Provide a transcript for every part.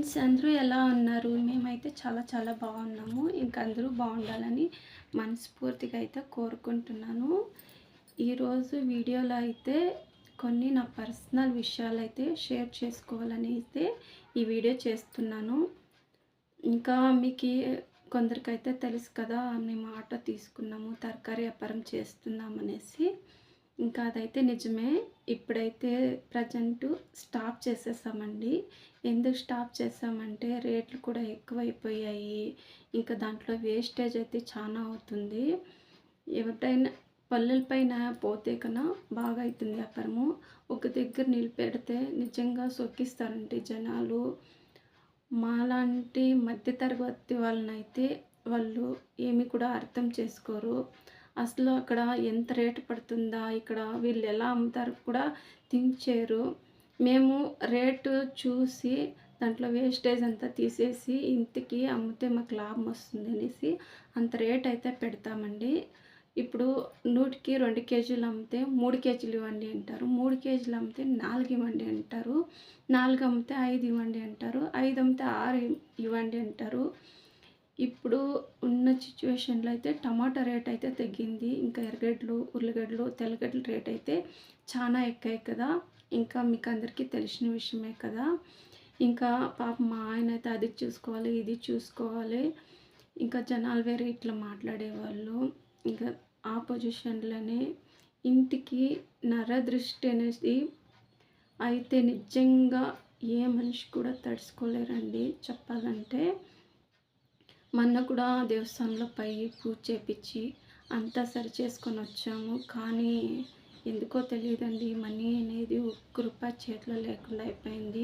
Friends అందరూ ఎలా ఉన్నారు? మేమైతే చాలా చాలా బాగున్నాము. ఇంకా అందరూ బాగుండాలని మనస్ఫూర్తిగా అయితే కోరుకుంటున్నాను. ఈరోజు వీడియోలో అయితే కొన్ని నా పర్సనల్ విషయాలైతే షేర్ చేసుకోవాలని అయితే ఈ వీడియో చేస్తున్నాను. ఇంకా మీకు కొందరికైతే తెలుసు కదా, మేము ఆటో తీసుకున్నాము, తరకారీ వ్యాపారం చేస్తున్నామనేసి. ఇంకా అదైతే నిజమే. ఇప్పుడైతే ప్రజెంటు స్టాప్ చేసేసామండి. ఎందుకు స్టాప్ చేసామంటే రేట్లు కూడా ఎక్కువైపోయాయి. ఇంకా దాంట్లో వేస్టేజ్ అయితే చాలా అవుతుంది. ఎవరికైనా పల్లెల పైన పోతే కన్నా బాగా అవుతుంది వ్యాపారము. ఒక దగ్గర నిలబెడితే నిజంగా సొక్కిస్తారండి జనాలు. మాలాంటి మధ్యతరగతి వాళ్ళనైతే వాళ్ళు ఏమి కూడా అర్థం చేసుకోరు. అసలు అక్కడ ఎంత రేటు పడుతుందా, ఇక్కడ వీళ్ళు ఎలా అమ్ముతారు కూడా థింక్ చేయరు. మేము రేటు చూసి దాంట్లో వేస్టేజ్ అంతా తీసేసి ఇంటికి అమ్మితే మాకు లాభం వస్తుంది అనేసి అంత రేట్ అయితే పెడతామండి. ఇప్పుడు 100కి 2 కేజీలు అమ్మితే 3 కేజీలు ఇవ్వండి అంటారు. 3 కేజీలు అమ్మితే 4 ఇవ్వండి అంటారు. 4 అమ్మితే 5 ఇవ్వండి అంటారు. 5 అమ్మితే 6 ఇవ్వండి అంటారు. ఇప్పుడు ఉన్న సిచ్యువేషన్లో అయితే టమాటా రేట్ అయితే తగ్గింది. ఇంకా ఎర్రగడ్డలు, ఉర్లగడ్డలు, తెల్లగడ్డల రేట్ అయితే చాలా ఎక్కాయి కదా. ఇంకా మీకు అందరికీ తెలిసిన విషయమే కదా. ఇంకా పాపం మా ఆయన అయితే అది చూసుకోవాలి, ఇది చూసుకోవాలి. ఇంకా జనాలు వేరే ఇట్లా మాట్లాడేవాళ్ళు. ఇంకా ఆ పొజిషన్లోనే ఇంటికి నరదృష్టి అనేది అయితే నిజంగా ఏ మనిషి కూడా తడుచుకోలేరండి చెప్పాలంటే. మొన్న కూడా దేవస్థానంలో పూజ చేపించి అంతా సరి చేసుకొని వచ్చాము. కానీ ఎందుకో తెలియదండి, మనీ అనేది ఒక్క రూపాయి చేతిలో లేకుండా అయిపోయింది.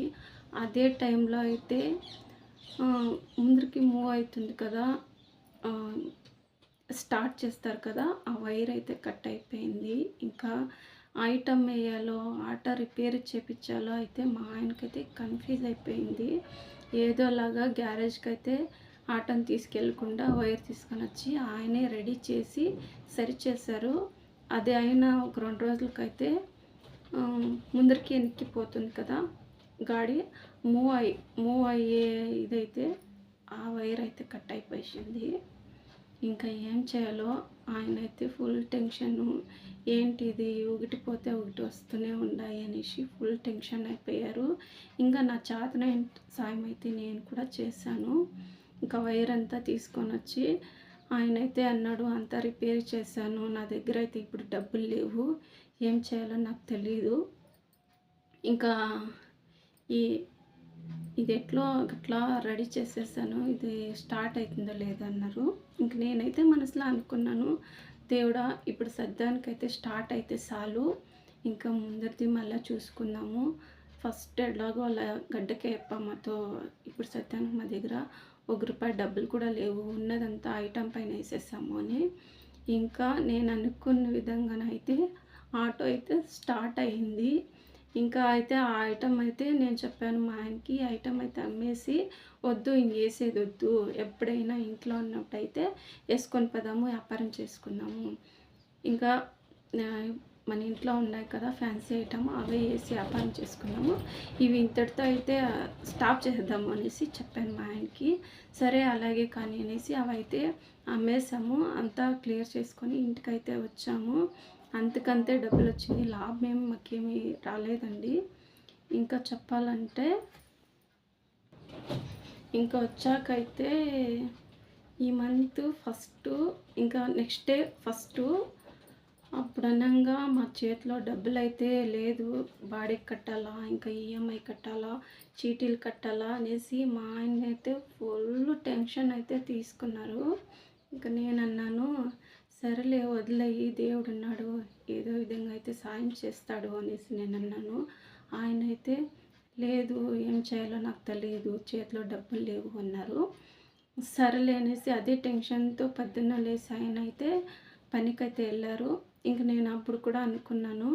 అదే టైంలో అయితే ముందరికి మూవ్ అవుతుంది కదా, స్టార్ట్ చేస్తారు కదా, ఆ వైర్ అయితే కట్ అయిపోయింది. ఇంకా ఐటమ్ వేయాలో ఆటో రిపేర్ చేయించాలో అయితే మా ఆయనకైతే కన్ఫ్యూజ్ అయిపోయింది. ఏదోలాగా గ్యారేజ్కి అయితే ఆటోని తీసుకెళ్ళకుండా వైర్ తీసుకొని వచ్చి ఆయనే రెడీ చేసి సరి చేశారు. అది అయినా ఒక 2 రోజులకైతే ముందరికి వెనక్కిపోతుంది కదా గాడి, మూవ్ అయ్యే ఇదైతే ఆ వైర్ అయితే కట్ అయిపోయింది. ఇంకా ఏం చేయాలో ఆయన అయితే ఫుల్ టెన్షను. ఏంటిది ఒకటి పోతే ఒకటి వస్తూనే ఉన్నాయి అనేసి ఫుల్ టెన్షన్ అయిపోయారు. ఇంకా నా చేతనైన సాయం అయితే నేను కూడా చేశాను. ఇంకా వైర్ అంతా తీసుకొని వచ్చి ఆయన అయితే అన్నాడు, అంతా రిపేర్ చేశాను, నా దగ్గర అయితే ఇప్పుడు డబ్బులు లేవు, ఏం చేయాలో నాకు తెలీదు, ఇంకా ఇది ఎట్లో అట్లా రెడీ చేసేసాను, ఇది స్టార్ట్ అవుతుందో లేదో అన్నారు. ఇంక నేనైతే మనసులో అనుకున్నాను, దేవుడా ఇప్పుడు సద్దానికైతే స్టార్ట్ అయితే చాలు, ఇంకా ముందరిది మళ్ళీ చూసుకుందాము. ఫస్ట్ ఎలాగో అలా గడ్డకే చెప్పమ్మతో ఇప్పుడు సత్యానికి మా దగ్గర ₹1 డబ్బులు కూడా లేవు, ఉన్నదంతా ఐటమ్ పైన వేసేసాము అని. ఇంకా నేను అనుకున్న విధంగానైతే ఆటో అయితే స్టార్ట్ అయింది. ఇంకా అయితే ఆ ఐటమ్ అయితే నేను చెప్పాను మా ఆయనకి, ఐటమ్ అయితే అమ్మేసి వద్దు ఇంకేసేది వద్దు, ఎప్పుడైనా ఇంట్లో ఉన్నప్పుడైతే వేసుకొని పోదాము, వ్యాపారం చేసుకుందాము, ఇంకా మన ఇంట్లో ఉన్నాయి కదా ఫ్యాన్సీ ఐటమ్, అవే వేసి వ్యాపారం చేసుకున్నాము, ఇవి ఇంతటితో అయితే స్టాప్ చేద్దాము అనేసి చెప్పాను మా ఆయనకి. సరే అలాగే కానీ అనేసి అవైతే అమ్మేసాము, అంతా క్లియర్ చేసుకొని ఇంటికైతే వచ్చాము. అంతకంతే డబ్బులు వచ్చింది, లాభం మాకేమీ రాలేదండి. ఇంకా చెప్పాలంటే ఇంకా వచ్చాకైతే ఈ మంత్ ఫస్ట్ ఇంకా నెక్స్ట్ డే ఫస్ట్ అప్పుడు అనంగా మా చేతిలో డబ్బులు అయితే లేదు, బాడీకి కట్టాలా, ఇంకా ఈఎంఐ కట్టాలా, చీటీలు కట్టాలా అనేసి మా ఆయన అయితే ఫుల్ టెన్షన్ అయితే తీసుకున్నారు. ఇంకా నేను అన్నాను, సరేలే వదిలేయి, దేవుడు ఉన్నాడు, ఏదో విధంగా అయితే సాయం చేస్తాడు అనేసి నేను అన్నాను. ఆయన అయితే లేదు, ఏం చేయాలో నాకు తెలియదు, చేతిలో డబ్బులు లేవు అన్నారు. సరేలే అనేసి అదే టెన్షన్తో పొద్దున్న లేసి ఆయన అయితే పనికైతే వెళ్ళారు. ఇంక నేను అప్పుడు కూడా అనుకున్నాను,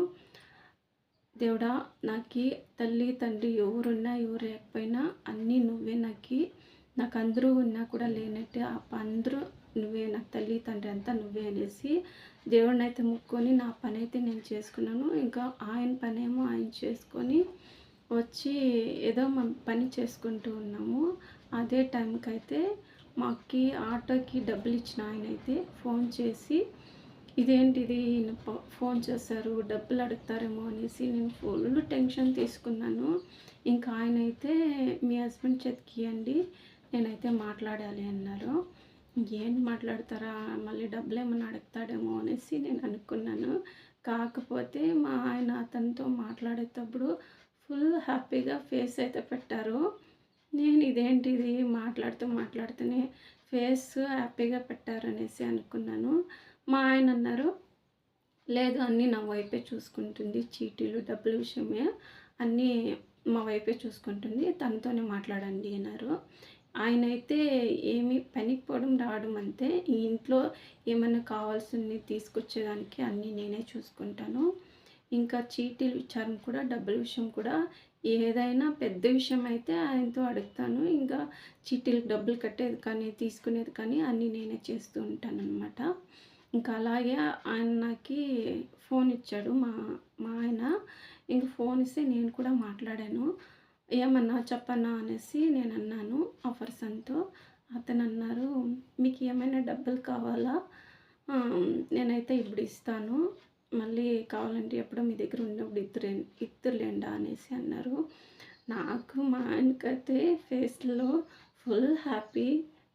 దేవుడా నాకు తల్లి తండ్రి ఎవరున్నా ఎవరు లేకపోయినా అన్నీ నువ్వే, నాకు అందరూ ఉన్నా కూడా లేనట్టే అందరూ నువ్వే, నాకు తల్లి తండ్రి అంతా నువ్వే అనేసి దేవుడిని అయితే ముక్కొని నా పని అయితే నేను చేసుకున్నాను. ఇంకా ఆయన పనేమో ఆయన చేసుకొని వచ్చి ఏదో పని చేసుకుంటూ ఉన్నాము. అదే టైంకైతే మా అక్కకి ఆటోకి డబ్బులు ఇచ్చిన ఆయనైతే ఫోన్ చేసి, ఇదేంటిది ఫోన్ చేశారు, డబ్బులు అడుగుతారేమో అనేసి నేను ఫుల్ టెన్షన్ తీసుకున్నాను. ఇంకా ఆయనైతే మీ హస్బెండ్ చేతికి ఇయ్యండి, నేనైతే మాట్లాడాలి అన్నారు. ఏంటి మాట్లాడతారా, మళ్ళీ డబ్బులేమన్నా అడుగుతాడేమో అనేసి నేను అనుకున్నాను. కాకపోతే మా ఆయన అతనితో మాట్లాడేటప్పుడు ఫుల్ హ్యాపీగా ఫేస్ అయితే పెట్టారు. నేను ఇదేంటిది మాట్లాడుతూనే ఫేస్ హ్యాపీగా పెట్టారనేసి అనుకున్నాను. మా ఆయన అన్నారు, లేదు అన్నీ నా వైపే చూసుకుంటుంది, చీటీలు డబ్బుల విషయమే అన్నీ మా వైపే చూసుకుంటుంది, తనతోనే మాట్లాడండి అన్నారు. ఆయనైతే ఏమి పనికి పోవడం రావడం అంతే. ఈ ఇంట్లో ఏమైనా కావాల్సినవి తీసుకొచ్చేదానికి అన్నీ నేనే చూసుకుంటాను. ఇంకా చీటీలు విచారం కూడా డబ్బుల విషయం కూడా ఏదైనా పెద్ద విషయం అయితే ఆయనతో అడుగుతాను. ఇంకా చీటీలకు డబ్బులు కట్టేది కానీ తీసుకునేది కానీ అన్నీ నేనే చేస్తూ ఉంటానన్నమాట. ఇంకా అలాగే ఆయన నాకు ఫోన్ ఇచ్చాడు మా మా ఆయన. ఇంక ఫోన్ ఇస్తే నేను కూడా మాట్లాడాను. ఏమన్నా చెప్పన్నా అనేసి నేను అన్నాను ఆ పర్సన్‌తో. అతను అన్నారు, మీకు ఏమైనా డబ్బులు కావాలా? నేనైతే ఇప్పుడు ఇస్తాను, మళ్ళీ కావాలంటే ఎప్పుడో మీ దగ్గర ఉన్నప్పుడు ఇద్దురులేండి అనేసి అన్నారు. నాకు మా ఆయనకైతే ఫేస్‌లో ఫుల్ హ్యాపీ.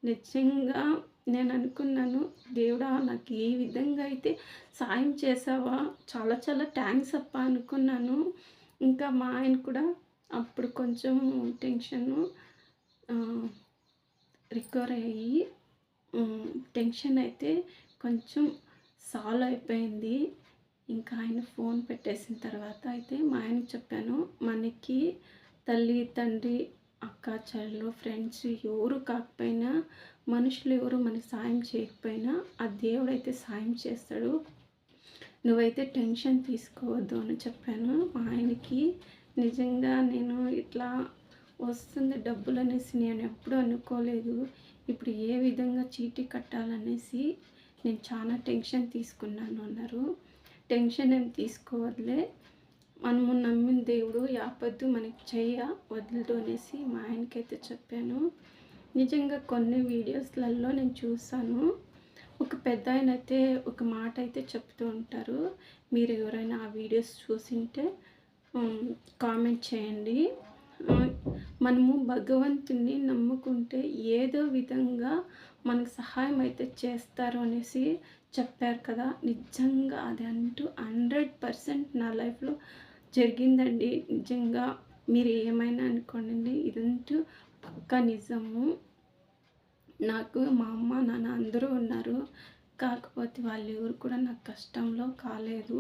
నిజంగా నేను అనుకున్నాను, దేవుడా నాకు ఈ విధంగా అయితే సాయం చేశావా, చాలా చాలా థ్యాంక్స్ అప్పా అనుకున్నాను. ఇంకా మా ఆయన కూడా అప్పుడు కొంచెం టెన్షను రికవర్ అయ్యి టెన్షన్ అయితే కొంచెం సాల్వ్ అయిపోయింది. ఇంకా ఆయన ఫోన్ పెట్టేసిన తర్వాత అయితే మా ఆయనకి చెప్పాను, మనకి తల్లి, తండ్రి, అక్క, చెల్లెలు, ఫ్రెండ్స్ ఎవరు కాకపోయినా, మనుషులు ఎవరు మనకి సాయం చేయకపోయినా ఆ దేవుడైతే సాయం చేస్తాడు, నువ్వైతే టెన్షన్ తీసుకోవద్దు అని చెప్పాను మా ఆయనకి. నిజంగా నేను ఇట్లా వస్తుంది డబ్బులు అనేసి నేను ఎప్పుడూ అనుకోలేదు. ఇప్పుడు ఏ విధంగా చీటీ కట్టాలనేసి నేను చాలా టెన్షన్ తీసుకున్నాను అన్నారు. టెన్షన్ ఏం తీసుకోవద్దులే, మనము నమ్మిన దేవుడు ఆపద్దు మనకి వదలదు అనేసి మా ఆయనకైతే చెప్పాను. నిజంగా కొన్ని వీడియోస్లలో నేను చూసాను, ఒక పెద్దాయన అయితే ఒక మాట అయితే చెప్తూ ఉంటారు. మీరు ఎవరైనా ఆ వీడియోస్ చూసింటే కామెంట్ చేయండి. మనము భగవంతుని నమ్ముకుంటే ఏదో విధంగా మనకు సహాయం అయితే చేస్తారు అనేసి చెప్పారు కదా. నిజంగా అది అంటూ 100% నా లైఫ్లో జరిగిందండి. నిజంగా మీరు ఏమైనా అనుకోండి, ఇదంటూ పక్కా నిజము. నాకు మా అమ్మ నాన్న అందరూ ఉన్నారు, కాకపోతే వాళ్ళు ఎవరు కూడా నాకు కష్టంలో కాలేదు.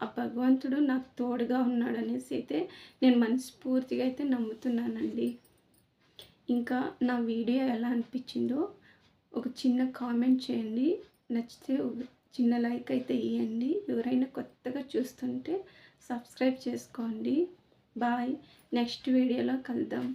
ఆ భగవంతుడు నాకు తోడుగా ఉన్నాడనేసి అయితే నేను మనస్ఫూర్తిగా అయితే నమ్ముతున్నానండి. ఇంకా నా వీడియో ఎలా అనిపించిందో ఒక చిన్న కామెంట్ చేయండి, నచ్చితే చిన్న లైక్ అయితే ఇవ్వండి. ఎవరైనా కొత్తగా చూస్తుంటే సబ్స్క్రైబ్ చేసుకోండి. బాయ్, నెక్స్ట్ వీడియోలో కలుద్దాం.